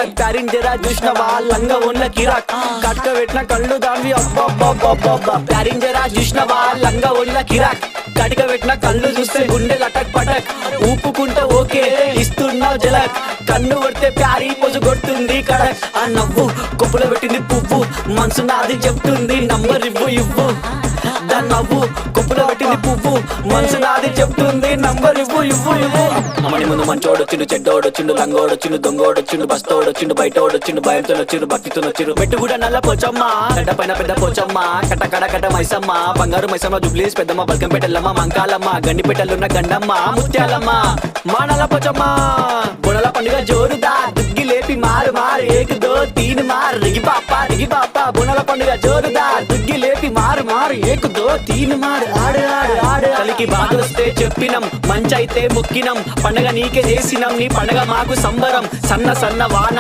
Cuttack pairing జరా చూసినవా లంగా ఉన్న కిరాక్ కట్క పెట్టిన కళ్ళు దాన్ని అబ్బా ప్యారింగ్ జరా చూసినవా లంగా ఉన్న కిరాక్ కటిక పెట్టిన కళ్ళు చూస్తే గుండె లటక్ పటక్ ఊపుకుంటే ఓకే ఇస్తున్నావు జలక్ కన్ను కొడితే ప్యారీ పొజు కొడుతుంది కడక్ ఆ నవ్వు కొప్పులో పెట్టింది పువ్వు మనసు నాది చెప్తుంది నంబర్ ఇవ్వు దాని నవ్వు కొప్పులో పెట్టింది పువ్వు మనసు నాది చెప్తుంది నంబర్ ఇవ్వు అమ్మని ముందు మంచోడొచ్చిండు చెడ్డోడొచ్చిండు లంగోడొచ్చిండు దొంగోడొచ్చిండు బస్తోడొచ్చిండు బయటోడొచ్చిండు భయంతో వచ్చిండు భక్తితో వచ్చిండు మెట్టు కూడా నల్ల పోచమ్మ గడ్డ పైన పెద్ద పోచమ్మ కట్ట మైసమ్మ బంగారు మైసమ్మ జుబ్లీస్ పెద్దమ్మ బల్కంపేటల్లమ్మ మంకాలమ్మ గండిపేటలున్న గండమ్మ ముత్యాలమ్మ మా నల్ల పోచమ్మ బుడల పండుగ జోరుదా దుగ్గి లేపి మారు ఏక్ దో తీన్ మార్ రిగి పాప బుడల పండుగ జోరుదా దుగ్గి లేపి మారు ఏక్ దో తీన్ మార్ ఆడు కలికి బాధొస్తే చెప్పినం మంచైతే మొక్కినం పండగ నీకే చేసినం నీ పండగ మాకు సంబరం సన్న వాన